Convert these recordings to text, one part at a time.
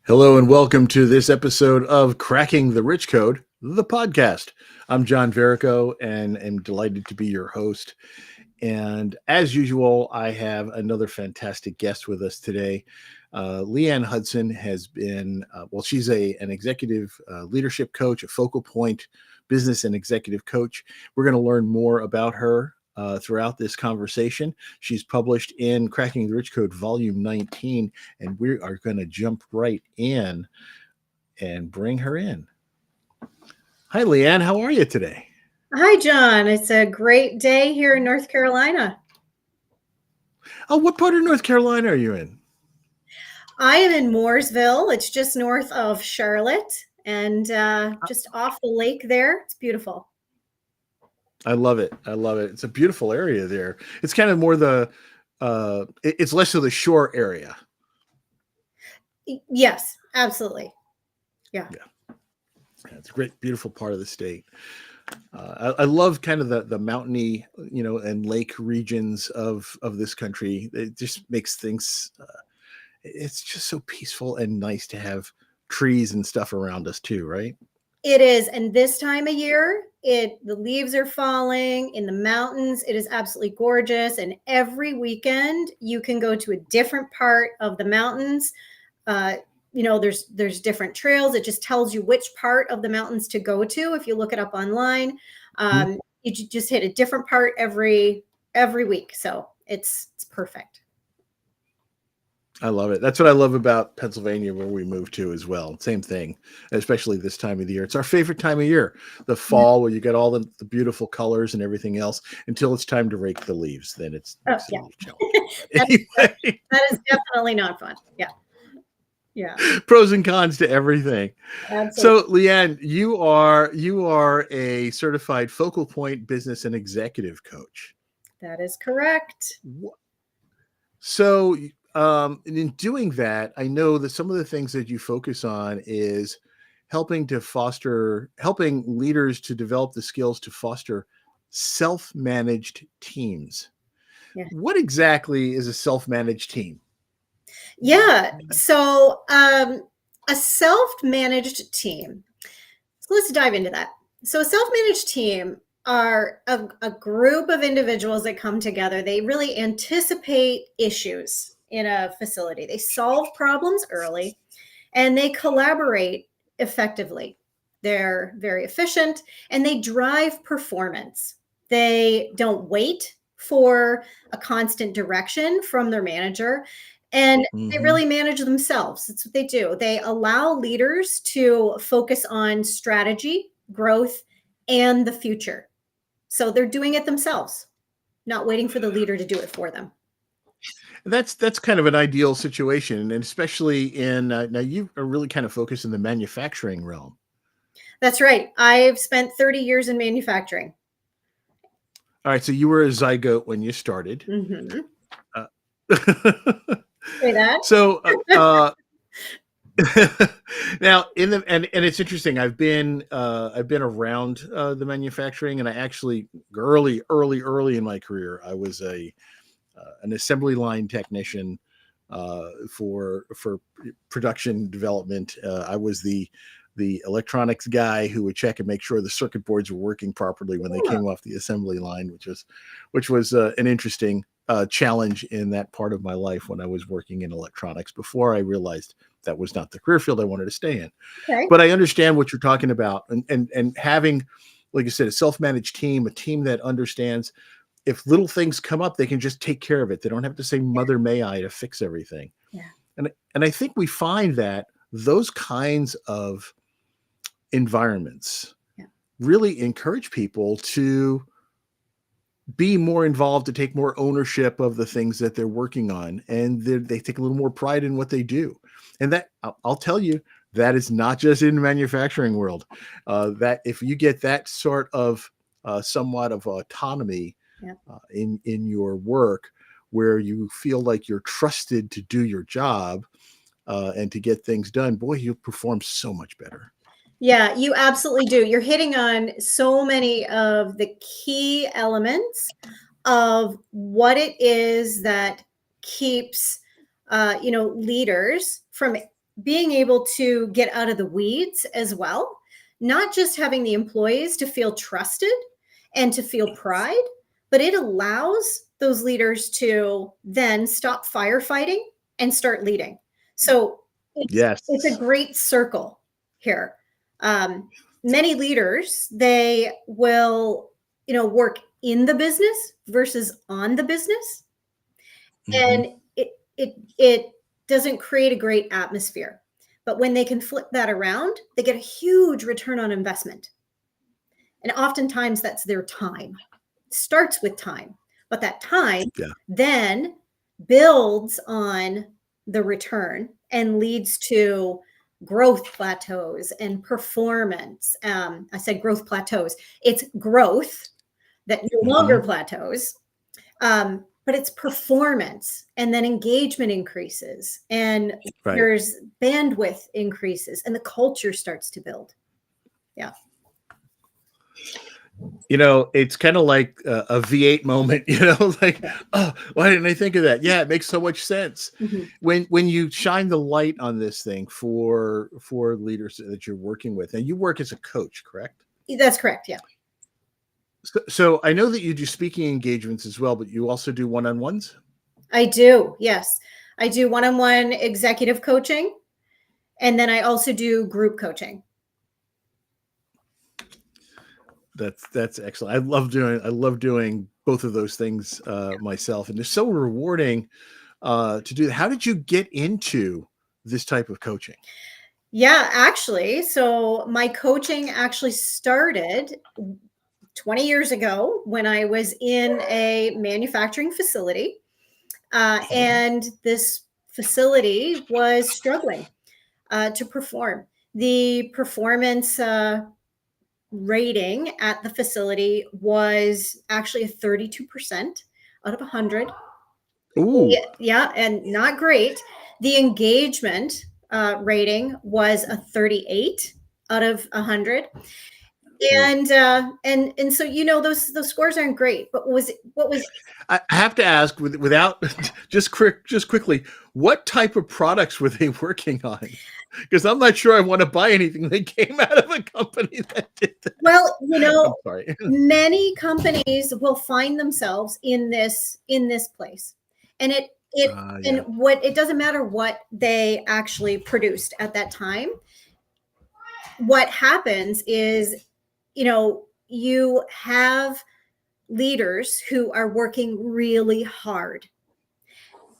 Hello and welcome to this episode of Cracking the Rich Code, the podcast. I'm John Verico and am delighted to be your host. And as usual, I have another fantastic guest with us today. Leeanne Hudson has been, she's an executive leadership coach, a focal point business and executive coach. We're going to learn more about her throughout this conversation. She's published in Cracking the Rich Code, Volume 19, and we are going to jump right in and bring her in. Hi, Leeanne. How are you today? Hi, John. It's a great day here in North Carolina. Oh, what part of North Carolina are you in? I am in Mooresville. It's just north of Charlotte and just off the lake there. It's beautiful. I love it. I love it. It's a beautiful area there. It's kind of more it's less of the shore area. Yes, absolutely. Yeah. It's a great, beautiful part of the state. I love kind of the mountainy, and lake regions of this country. It just makes things, it's just so peaceful and nice to have trees and stuff around us too, right? It is. And this time of year, the leaves are falling in the mountains. It is absolutely gorgeous. And every weekend you can go to a different part of the mountains. There's different trails. It just tells you which part of the mountains to go to. If you look it up online, you just hit a different part every week. So it's perfect. I love it. That's what I love about Pennsylvania, where we moved to as well. Same thing, especially this time of the year. It's our favorite time of year, the fall, where you get all the beautiful colors and everything else, until it's time to rake the leaves. Then it's a little challenging. That is definitely not fun. Yeah. Yeah. Pros and cons to everything. Absolutely. So, Leeanne, you are a certified focal point business and executive coach. That is correct. So, in doing that, I know that some of the things that you focus on is helping leaders to develop the skills to foster self-managed teams. Yeah. What exactly is a self-managed team? Yeah. So a self-managed team. So let's dive into that. So a self-managed team are a group of individuals that come together. They really anticipate issues in a facility. They solve problems early and they collaborate effectively. They're very efficient and they drive performance. They don't wait for a constant direction from their manager. And they really manage themselves. That's what they do. They allow leaders to focus on strategy, growth, and the future. So they're doing it themselves, not waiting for the leader to do it for them. That's kind of an ideal situation, and especially in now you are really kind of focused in the manufacturing realm. That's right. I've spent 30 years in manufacturing. All right, so you were a zygote when you started. Mm-hmm. Say that. So now and it's interesting. I've been around the manufacturing, and I actually early in my career, I was an assembly line technician for production development. I was the electronics guy who would check and make sure the circuit boards were working properly when they came off the assembly line, which was an interesting challenge in that part of my life when I was working in electronics before I realized that was not the career field I wanted to stay in. Okay. But I understand what you're talking about, and having, like you said, a self-managed team, a team that understands if little things come up, they can just take care of it. They don't have to say "Mother, may I" to fix everything. Yeah. And I think we find that those kinds of environments really encourage people to be more involved, to take more ownership of the things that they're working on, and they take a little more pride in what they do. And that, I'll tell you, that is not just in the manufacturing world. That if you get that sort of somewhat of autonomy in your work, where you feel like you're trusted to do your job and to get things done, boy, you perform so much better. Yeah, you absolutely do. You're hitting on so many of the key elements of what it is that keeps, leaders from being able to get out of the weeds as well, not just having the employees to feel trusted and to feel pride, but it allows those leaders to then stop firefighting and start leading. So it's a great circle here. Many leaders, they will, work in the business versus on the business. And it doesn't create a great atmosphere. But when they can flip that around, they get a huge return on investment. And oftentimes that's their time. It starts with time, but that time then builds on the return and leads to growth plateaus and performance. I said growth plateaus. It's growth that no longer plateaus. But it's performance, and then engagement increases, and there's bandwidth increases, and the culture starts to build. Yeah. It's kind of like a V8 moment, like, oh, why didn't I think of that? Yeah, it makes so much sense. When you shine the light on this thing for leaders that you're working with, and you work as a coach, correct? That's correct. Yeah. So I know that you do speaking engagements as well, but you also do one-on-ones? I do. Yes. I do one-on-one executive coaching, and then I also do group coaching. That's excellent. I love doing both of those things myself, and it's so rewarding to do. How did you get into this type of coaching? Yeah, actually, so my coaching actually started 20 years ago when I was in a manufacturing facility, and this facility was struggling to perform. The performance rating at the facility was actually a 32% out of 100. Ooh. Yeah, and not great. The engagement rating was a 38 out of 100. And so those scores aren't great, but what was I have to ask, without just quickly, what type of products were they working on? Because I'm not sure I want to buy anything that came out of a company that did that. Well, I'm sorry. Many companies will find themselves in this place, and it doesn't matter what they actually produced at that time. What happens is, you have leaders who are working really hard,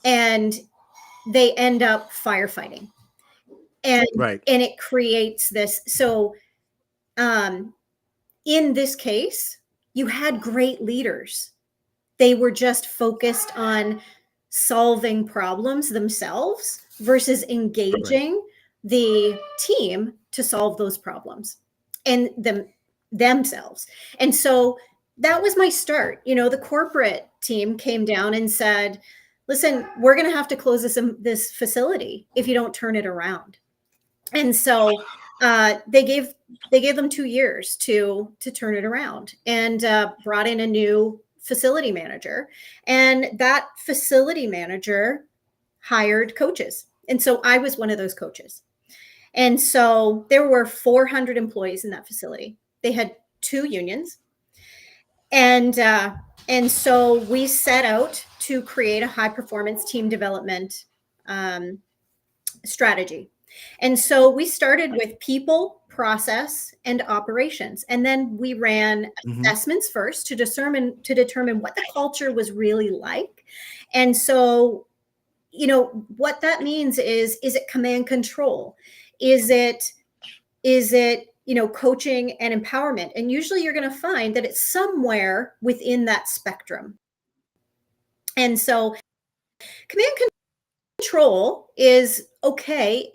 and they end up firefighting, and it creates this. So in this case, you had great leaders. They were just focused on solving problems themselves versus engaging the team to solve those problems and themselves. And so that was my start. The corporate team came down and said, listen, we're going to have to close this facility if you don't turn it around. And so they gave them 2 years to turn it around, and brought in a new facility manager, and that facility manager hired coaches. And so I was one of those coaches. And so there were 400 employees in that facility. They had 2 unions. And so we set out to create a high performance team development strategy. And so we started with people, process, and operations. And then we ran assessments first to determine what the culture was really like. And so, what that means is it command control? Is it coaching and empowerment? And usually you're going to find that it's somewhere within that spectrum. And so command control is okay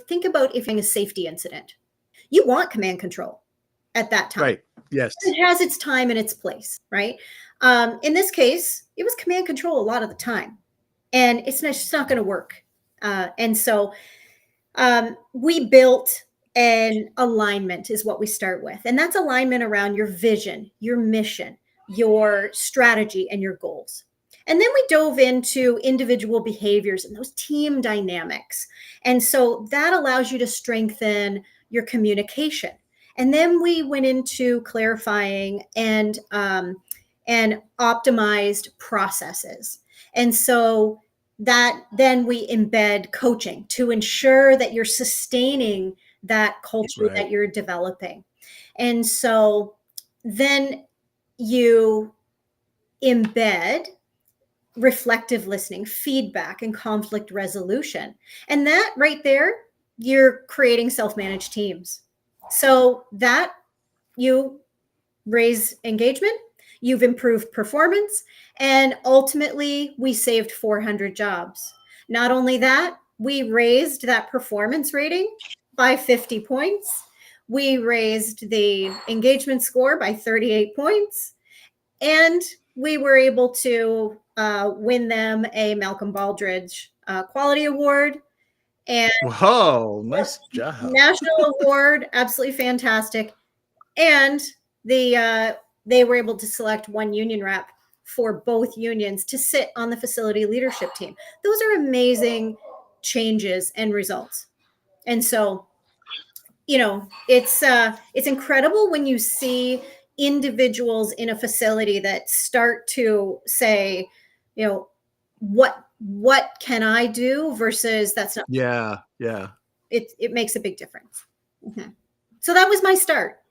think about if you're having a safety incident. You want command control at that time. Right. Yes. It has its time and its place, right? In this case, it was command control a lot of the time, and it's not going to work. And so we built an alignment is what we start with. And that's alignment around your vision, your mission, your strategy, and your goals. And then we dove into individual behaviors and those team dynamics. And so that allows you to strengthen your communication. And then we went into clarifying and optimized processes. And so that then we embed coaching to ensure that you're sustaining that culture Right. that you're developing. And so then you embed reflective listening, feedback, and conflict resolution. And that right there, you're creating self managed teams. So that you raise engagement, you've improved performance, and ultimately we saved 400 jobs. Not only that, we raised that performance rating by 50 points. We raised the engagement score by 38 points. And we were able to win them a Malcolm Baldrige Quality Award and Whoa, nice job. national award, absolutely fantastic. And they were able to select one union rep for both unions to sit on the facility leadership team. Those are amazing changes and results. And so, it's incredible when you see individuals in a facility that start to say, what can I do versus that's not. Yeah, yeah. It makes a big difference. Mhm. So that was my start.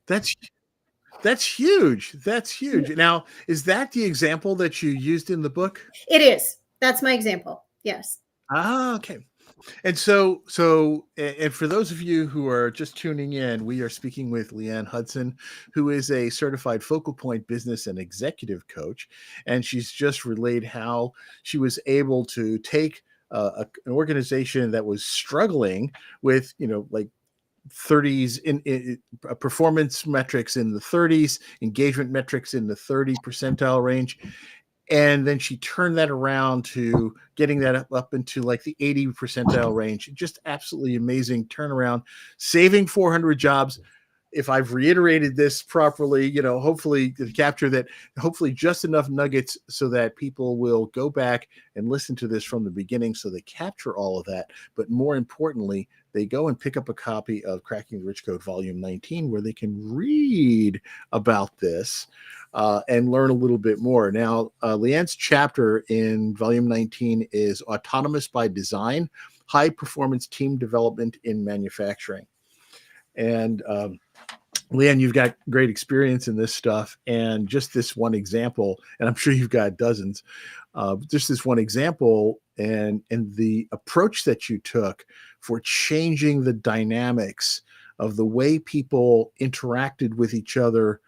That's that's huge. That's huge. Now, is that the example that you used in the book? It is. That's my example. Yes. Ah, okay. And and for those of you who are just tuning in, we are speaking with Leeanne Hudson, who is a certified focal point business and executive coach. And she's just relayed how she was able to take an organization that was struggling with, like 30s in performance metrics in the 30s, engagement metrics in the 30 percentile range, and then she turned that around to getting that up into like the 80 percentile range. Just absolutely amazing turnaround, saving 400 jobs. If I've reiterated this properly, hopefully to capture that, hopefully just enough nuggets so that people will go back and listen to this from the beginning so they capture all of that. But more importantly, they go and pick up a copy of Cracking the Rich Code Volume 19, where they can read about this and learn a little bit more. Now, Leanne's chapter in Volume 19 is Autonomous by Design, High Performance Team Development in Manufacturing. And Leanne, you've got great experience in this stuff, and just this one example, and I'm sure you've got dozens, just this one example and the approach that you took for changing the dynamics of the way people interacted with each other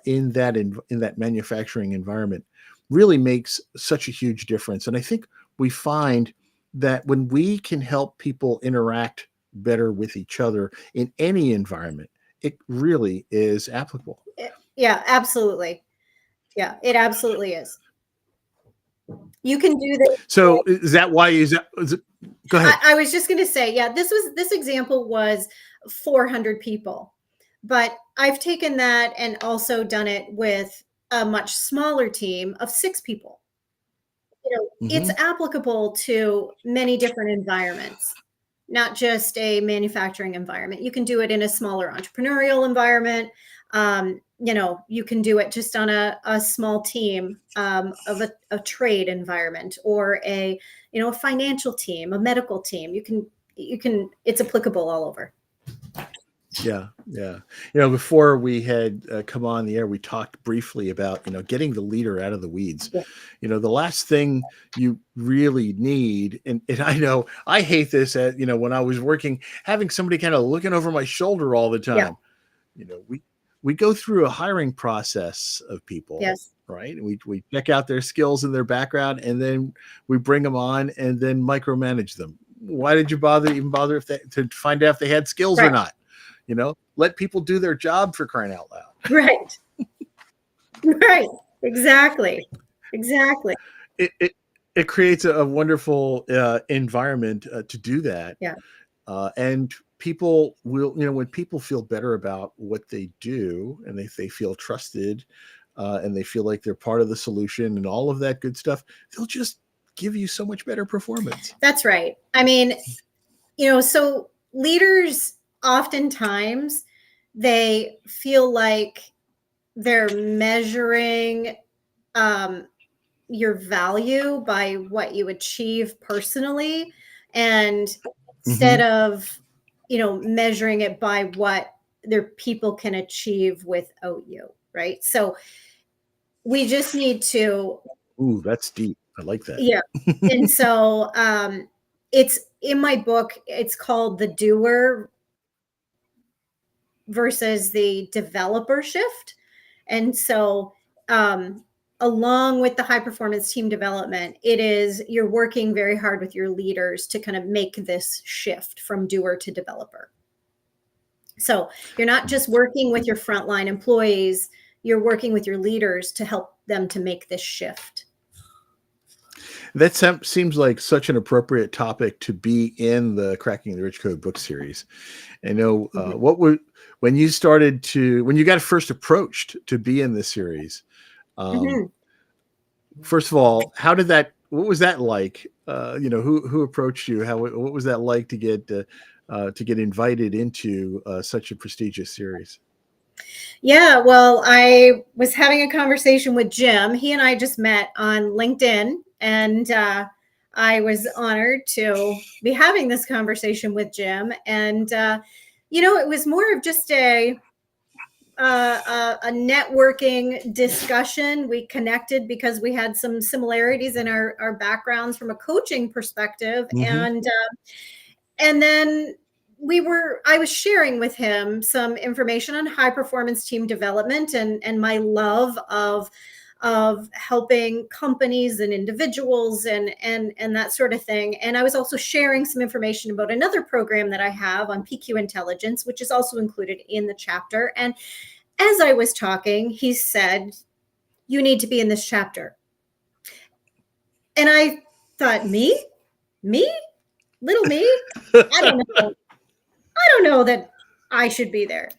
in that manufacturing environment really makes such a huge difference. And I think we find that when we can help people interact better with each other in any environment, it really is applicable. Yeah, absolutely. Yeah, it absolutely is. You can do this. So is that why go ahead. I was just going to say, yeah, this example was 400 people, but I've taken that and also done it with a much smaller team of 6 people. It's applicable to many different environments, not just a manufacturing environment. You can do it in a smaller entrepreneurial environment. You can do it just on a small team of a trade environment, or a financial team, a medical team. It's applicable all over. Yeah. Before we had come on the air, we talked briefly about getting the leader out of the weeds. Yeah. The last thing you really need, and I know I hate this when I was working, having somebody kind of looking over my shoulder all the time. Yeah. We go through a hiring process of people. Yes. Right. We check out their skills and their background, and then we bring them on and then micromanage them. Why did you bother to find out if they had skills or not? Let people do their job, for crying out loud. Right. Right. Exactly. It creates a wonderful environment to do that. Yeah. And people will, when people feel better about what they do and they feel trusted, and they feel like they're part of the solution and all of that good stuff, they'll just give you so much better performance. That's right. I mean, so leaders oftentimes they feel like they're measuring your value by what you achieve personally, and instead of measuring it by what their people can achieve without you, right? So we just need to. Ooh, that's deep. I like that. Yeah. And so it's in my book, it's called The Doer versus the Developer Shift. And so along with the high performance team development, it is you're working very hard with your leaders to kind of make this shift from doer to developer. So you're not just working with your frontline employees, you're working with your leaders to help them to make this shift. That seems like such an appropriate topic to be in the Cracking the Rich Code book series. I know when you got first approached to be in this series, first of all, what was that like? Who approached you? What was that like to get invited into such a prestigious series? Yeah, well, I was having a conversation with Jim. He and I just met on LinkedIn, and I was honored to be having this conversation with Jim. And it was more of just a networking discussion. We connected because we had some similarities in our backgrounds from a coaching perspective, and then I was sharing with him some information on high performance team development and my love of helping companies and individuals and that sort of thing. And I was also sharing some information about another program that I have on PQ Intelligence, which is also included in the chapter. And as I was talking, he said, "You need to be in this chapter." And I thought, me, little me, I don't know. I don't know that I should be there.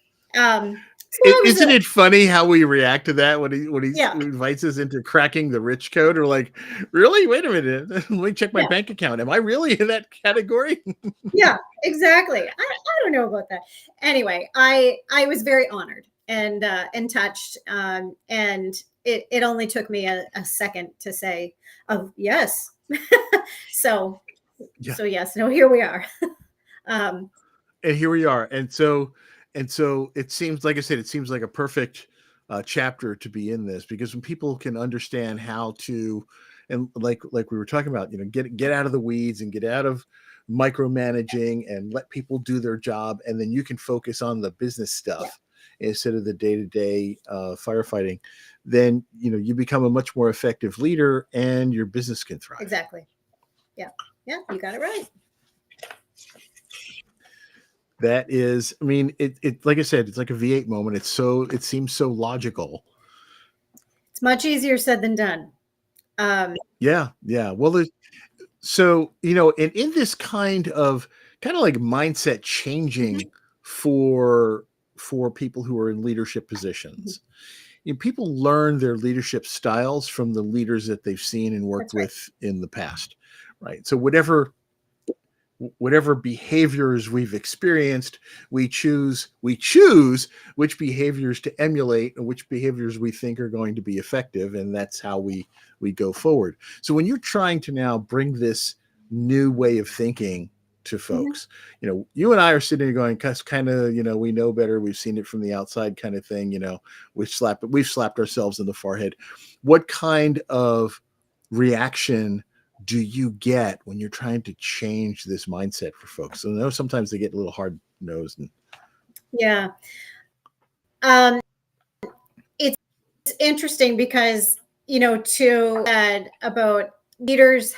Isn't it funny how we react to that when he invites us into Cracking the Rich Code? Or like, really? Wait a minute. Let me check my bank account. Am I really in that category? Yeah, exactly. I don't know about that. Anyway, I was very honored and touched. And it only took me a second to say, "Oh, yes." So yes, no, here we are. And here we are. And so it seems, like I said, it seems like a perfect chapter to be in this, because when people can understand how to, and like we were talking about, get out of the weeds and get out of micromanaging and let people do their job, and then you can focus on the business stuff instead of the day-to-day firefighting, then you become a much more effective leader and your business can thrive. Exactly. Yeah, you got it right. That is, I mean, it like I said, it's like a V8 moment. It seems so logical. It's much easier said than done. Yeah. Well, so in this kind of like mindset changing for people who are in leadership positions, people learn their leadership styles from the leaders that they've seen and worked with in the past, right? So whatever behaviors we've experienced, we choose which behaviors to emulate and which behaviors we think are going to be effective, and that's how we go forward. So when you're trying to now bring this new way of thinking to folks, you and I are sitting here going, kind of, we know better, we've seen it from the outside kind of thing, we've slapped ourselves in the forehead. What kind of reaction do you get when you're trying to change this mindset for folks? So I know sometimes they get a little hard nosed. Yeah. It's interesting because, to add about leaders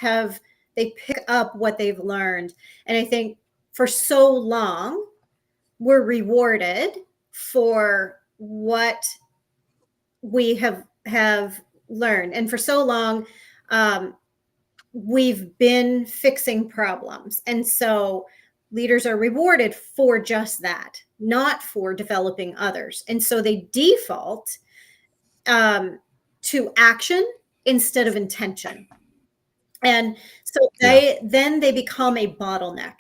they pick up what they've learned. And I think for so long, we're rewarded for what we have learned. And for so long, we've been fixing problems. And so leaders are rewarded for just that, not for developing others. And so they default to action instead of intention. And so Yeah. they become a bottleneck.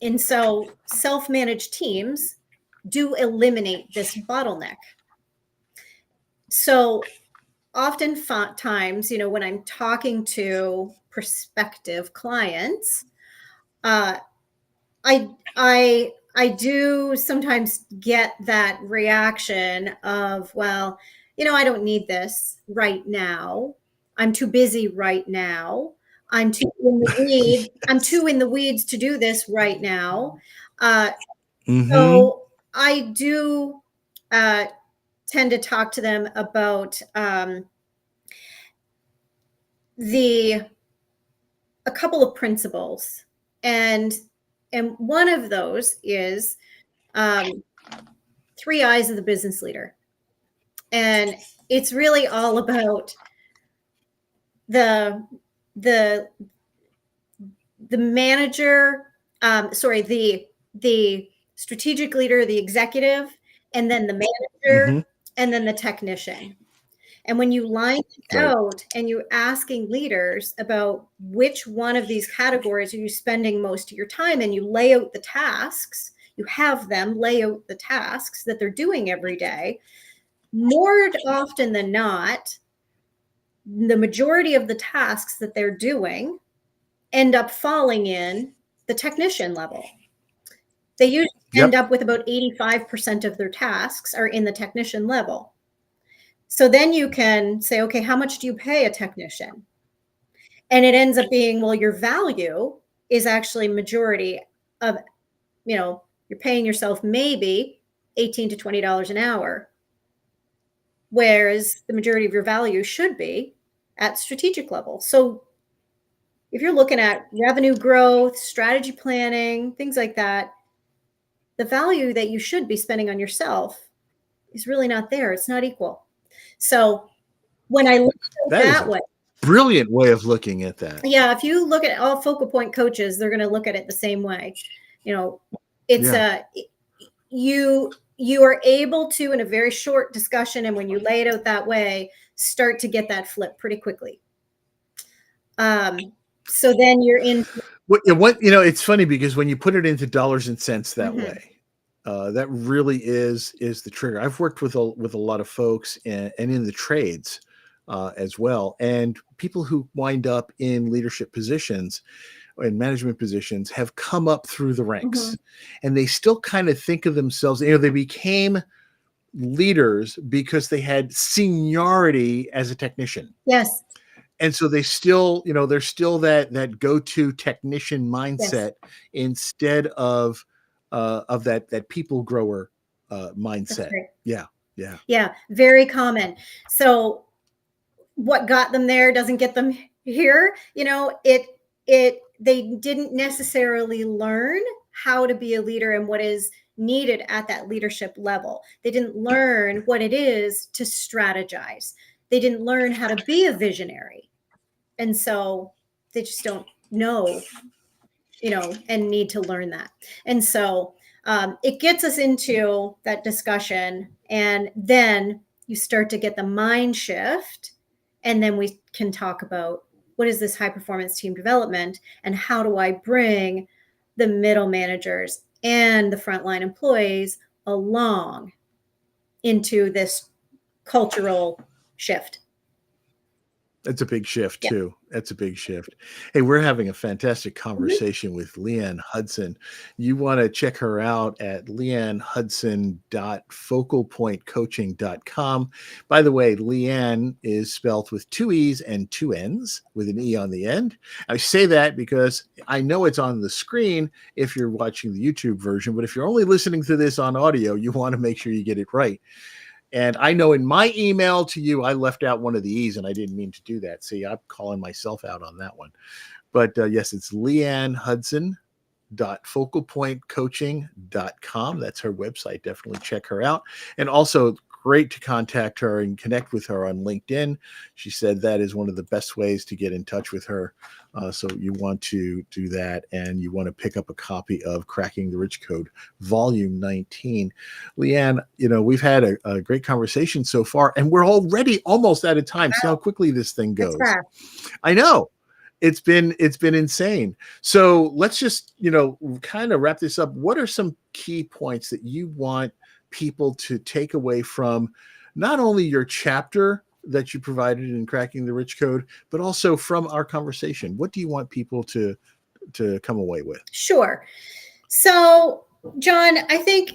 And so self-managed teams do eliminate this bottleneck. So oftentimes, when I'm talking to prospective clients, uh, I do sometimes get that reaction of, well, I don't need this right now. I'm too busy right now. I'm too in the weeds. I'm too in the weeds to do this right now. Uh, Mm-hmm. so I do uh, tend to talk to them about the a couple of principles, and one of those is um, 3 eyes of the business leader. And it's really all about the the the manager, the strategic leader, the executive, and then the manager, Mm-hmm. and then the technician. And when you line this Right. out and you're asking leaders about which one of these categories are you spending most of your time, and you lay out the tasks, you have them lay out the tasks that they're doing every day, more often than not, the majority of the tasks that they're doing end up falling in the technician level. They usually end Yep. up with about 85% of their tasks are in the technician level. So then you can say, okay, how much do you pay a technician? And it ends up being, well, your value is actually majority of, you're paying yourself maybe $18 to $20 an hour, whereas the majority of your value should be at strategic level. So if you're looking at revenue growth, strategy planning, things like that, the value that you should be spending on yourself is really not there. It's not equal. So when I look at it That is that a way, brilliant way of looking at that. yeah, if you look at all focal point coaches, they're going to look at it the same way. It's Yeah. you are able to, in a very short discussion, and when you lay it out that way, start to get that flip pretty quickly. So then you're in. It's funny because when you put it into dollars and cents that Mhm. way, that really is the trigger. I've worked with a lot of folks and in the trades as well, and people who wind up in leadership positions and management positions have come up through the ranks, Mhm. and they still kind of think of themselves. They became leaders because they had seniority as a technician. Yes. And so they still, there's still that go-to technician Yes. mindset instead of that people grower That's mindset. right. Yeah. Yeah. Yeah. Very common. So what got them there doesn't get them here. They didn't necessarily learn how to be a leader and what is needed at that leadership level. They didn't learn what it is to strategize. They didn't learn how to be a visionary. And so they just don't know, and need to learn that. And so it gets us into that discussion, and then you start to get the mind shift, and then we can talk about what is this high performance team development, and how do I bring the middle managers and the frontline employees along into this cultural shift. That's a big shift Yeah. too. That's a big shift. Hey, we're having a fantastic Mhm. conversation with Leeanne Hudson. You want to check her out at leannehudson.focalpointcoaching.com. By the way, Leeanne is spelled with 2 E's and 2 N's with an E on the end. I say that because I know it's on the screen if you're watching the YouTube version, but if you're only listening to this on audio, you want to make sure you get it right. And I know in my email to you, I left out one of the E's, and I didn't mean to do that. See, I'm calling myself out on that one. But yes, it's leannehudson.focalpointcoaching.com. That's her website. Definitely check her out. And also, great to contact her and connect with her on LinkedIn. She said that is one of the best ways to get in touch with her. So you want to do that, and you want to pick up a copy of Cracking the Rich Code, Volume 19. Leeanne, we've had a great conversation so far, and we're already almost out of time. Wow. See how quickly this thing goes. I know. It's been insane. So let's just, kind of wrap this up. What are some key points that you want people to take away from not only your chapter that you provided in Cracking the Rich Code, but also from our conversation? What do you want people to come away with? Sure. So, John, I think,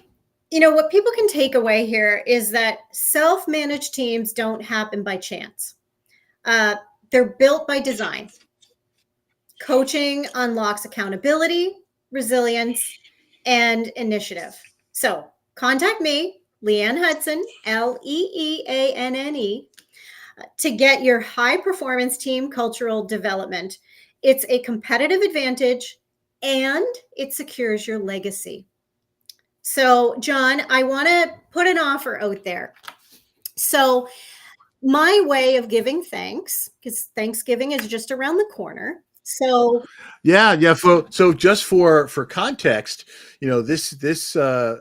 what people can take away here is that self-managed teams don't happen by chance. They're built by design. Coaching unlocks accountability, resilience, and initiative. So contact me, Leeanne Hudson, Leeanne, to get your high performance team cultural development. It's a competitive advantage and it secures your legacy. So, John, I want to put an offer out there. So, my way of giving thanks, because Thanksgiving is just around the corner. So yeah. So just for context, this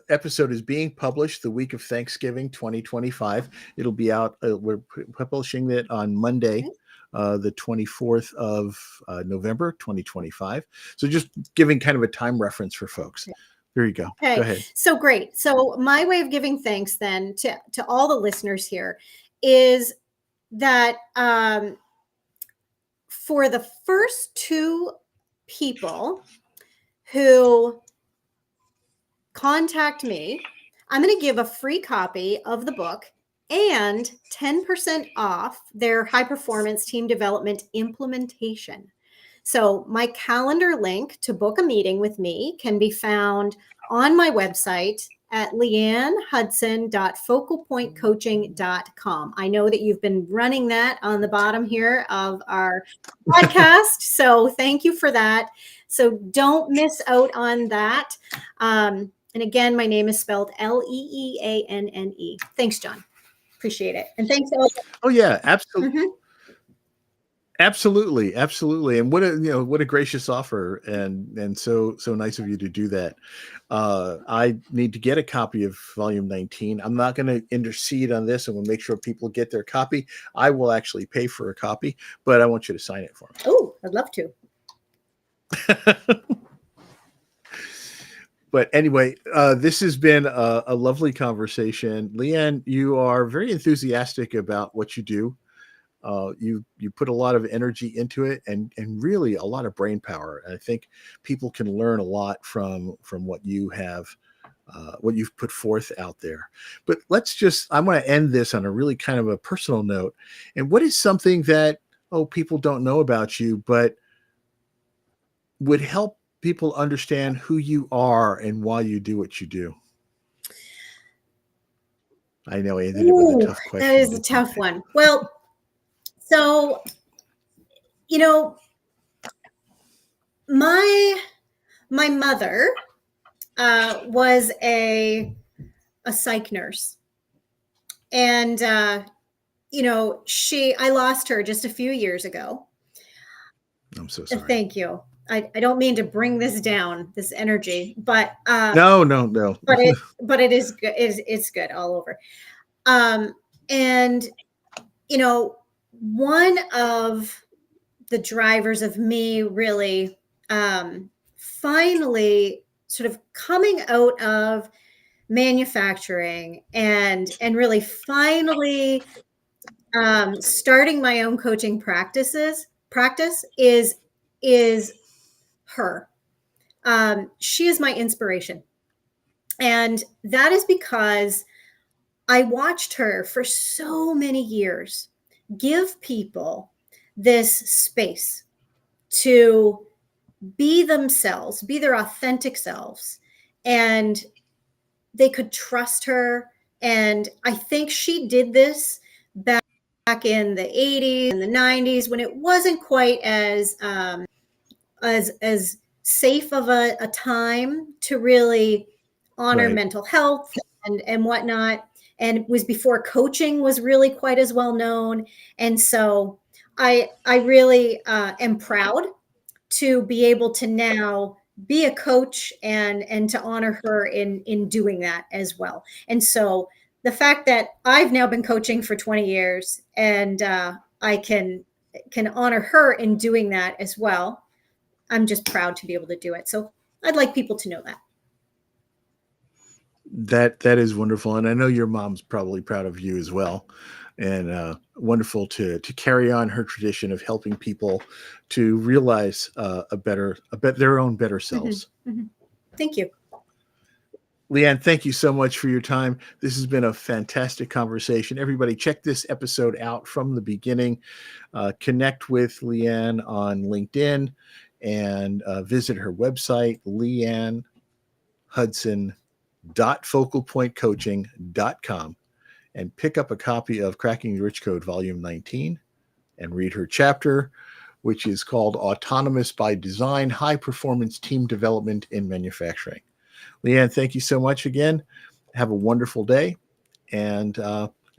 episode is being published the week of Thanksgiving 2025. It'll be out. We're publishing it on Monday, the 24th of November 2025. So just giving kind of a time reference for folks. There you go. Okay. Go ahead. So great. So my way of giving thanks then to all the listeners here is that for the first 2 people who contact me, I'm going to give a free copy of the book and 10% off their high performance team development implementation. So my calendar link to book a meeting with me can be found on my website at leannehudson.focalpointcoaching.com. I know that you've been running that on the bottom here of our podcast. So thank you for that. So don't miss out on that. And again, my name is spelled Leeanne. Thanks, John. Appreciate it. And thanks all. Oh yeah, absolutely. Mm-hmm. Absolutely. And what a gracious offer, and so nice of you to do that. I need to get a copy of Volume 19. I'm not going to intercede on this, and we'll make sure people get their copy. I will actually pay for a copy, but I want you to sign it for me. Oh, I'd love to. But anyway, this has been a lovely conversation. Leeanne, you are very enthusiastic about what you do. You put a lot of energy into it and really a lot of brain power. And I think people can learn a lot from what you have, what you've put forth out there. But I want to end this on a really kind of a personal note. And what is something that, people don't know about you, but would help people understand who you are and why you do what you do? I know I ended it with a tough question. That is a tough one. Well, so, my mother was a psych nurse, and I lost her just a few years ago. I'm so sorry. Thank you. I don't mean to bring this down, this energy, but no. But it is good. It's good all over. And one of the drivers of me really finally sort of coming out of manufacturing and really finally starting my own coaching practice is her. She is my inspiration. And that is because I watched her for so many years give people this space to be themselves, be their authentic selves, and they could trust her. And I think she did this back in the 80s and the 90s when it wasn't quite as safe of a time to really honor mental health and whatnot. and it was before coaching was really quite as well known. And so I really am proud to be able to now be a coach and to honor her in doing that as well. And so the fact that I've now been coaching for 20 years and I can honor her in doing that as well, I'm just proud to be able to do it. So I'd like people to know that. That is wonderful, and I know your mom's probably proud of you as well. And wonderful to carry on her tradition of helping people to realize their own better selves. Mm-hmm. Thank you. Leeanne, thank you so much for your time. This has been a fantastic conversation. Everybody, check this episode out from the beginning. Connect with Leeanne on LinkedIn and visit her website, leeannehudson.focalpointcoaching.com, and pick up a copy of Cracking the Rich Code Volume 19 and read her chapter, which is called Autonomous by Design, High Performance Team Development in Manufacturing. Leeanne, thank you so much again. Have a wonderful day. And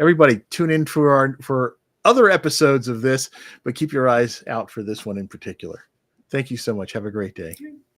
everybody, tune in for other episodes of this, but keep your eyes out for this one in particular. Thank you so much. Have a great day.